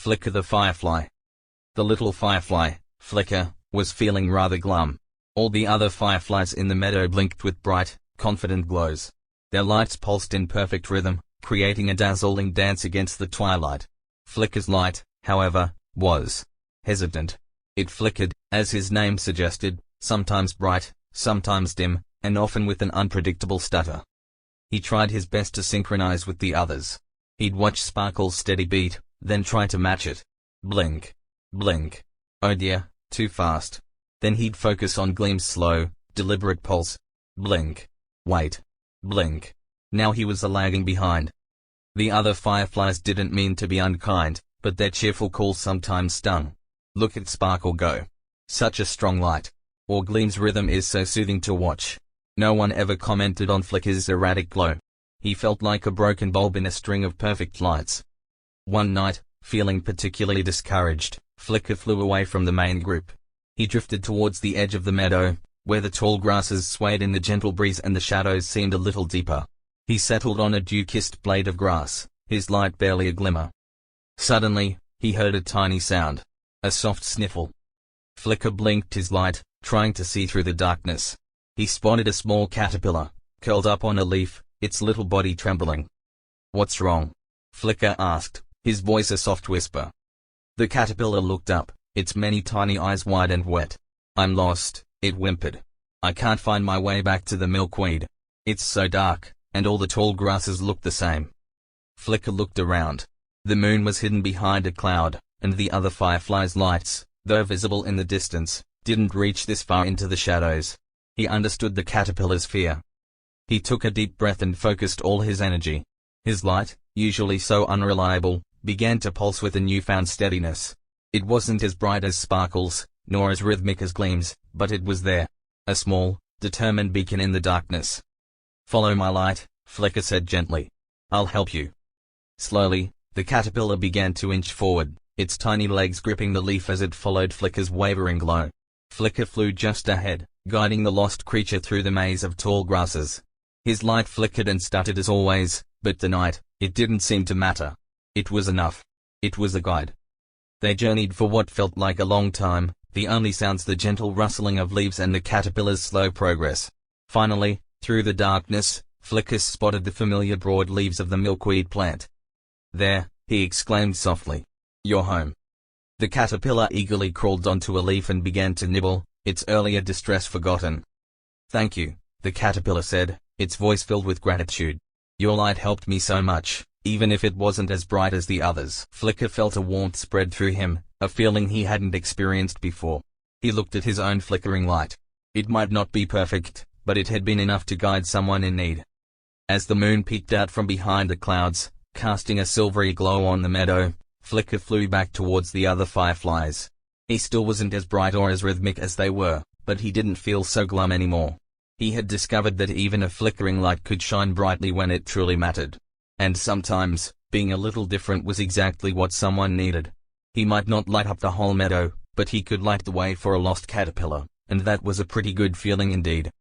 Flicker the Firefly. The little firefly, Flicker, was feeling rather glum. All the other fireflies in the meadow blinked with bright, confident glows. Their lights pulsed in perfect rhythm, creating a dazzling dance against the twilight. Flicker's light, however, was hesitant. It flickered, as his name suggested, sometimes bright, sometimes dim, and often with an unpredictable stutter. He tried his best to synchronize with the others. He'd watch Sparkle's steady beat, then try to match it. Blink. Blink. Oh dear, too fast. Then he'd focus on Gleam's slow, deliberate pulse. Blink. Wait. Blink. Now he was lagging behind. The other fireflies didn't mean to be unkind, but their cheerful calls sometimes stung. Look at Sparkle go. Such a strong light. Or Gleam's rhythm is so soothing to watch. No one ever commented on Flicker's erratic glow. He felt like a broken bulb in a string of perfect lights. One night, feeling particularly discouraged, Flicker flew away from the main group. He drifted towards the edge of the meadow, where the tall grasses swayed in the gentle breeze and the shadows seemed a little deeper. He settled on a dew-kissed blade of grass, his light barely a glimmer. Suddenly, he heard a tiny sound. A soft sniffle. Flicker blinked his light, trying to see through the darkness. He spotted a small caterpillar, curled up on a leaf, its little body trembling. "What's wrong?" Flicker asked, his voice a soft whisper. The caterpillar looked up, its many tiny eyes wide and wet. "I'm lost," it whimpered. "I can't find my way back to the milkweed. It's so dark, and all the tall grasses look the same." Flicker looked around. The moon was hidden behind a cloud, and the other fireflies' lights, though visible in the distance, didn't reach this far into the shadows. He understood the caterpillar's fear. He took a deep breath and focused all his energy. His light, usually so unreliable, began to pulse with a newfound steadiness. It wasn't as bright as Sparkle's, nor as rhythmic as Gleam's, but it was there. A small, determined beacon in the darkness. "Follow my light," Flicker said gently. "I'll help you." Slowly, the caterpillar began to inch forward, its tiny legs gripping the leaf as it followed Flicker's wavering glow. Flicker flew just ahead, guiding the lost creature through the maze of tall grasses. His light flickered and stuttered as always, but tonight, it didn't seem to matter. It was enough. It was a guide. They journeyed for what felt like a long time, the only sounds the gentle rustling of leaves and the caterpillar's slow progress. Finally, through the darkness, Flicker spotted the familiar broad leaves of the milkweed plant. "There," he exclaimed softly. "You're home." The caterpillar eagerly crawled onto a leaf and began to nibble, its earlier distress forgotten. "Thank you," the caterpillar said, its voice filled with gratitude. "Your light helped me so much, even if it wasn't as bright as the others." Flicker felt a warmth spread through him, a feeling he hadn't experienced before. He looked at his own flickering light. It might not be perfect, but it had been enough to guide someone in need. As the moon peeked out from behind the clouds, casting a silvery glow on the meadow, Flicker flew back towards the other fireflies. He still wasn't as bright or as rhythmic as they were, but he didn't feel so glum anymore. He had discovered that even a flickering light could shine brightly when it truly mattered. And sometimes, being a little different was exactly what someone needed. He might not light up the whole meadow, but he could light the way for a lost caterpillar, and that was a pretty good feeling indeed.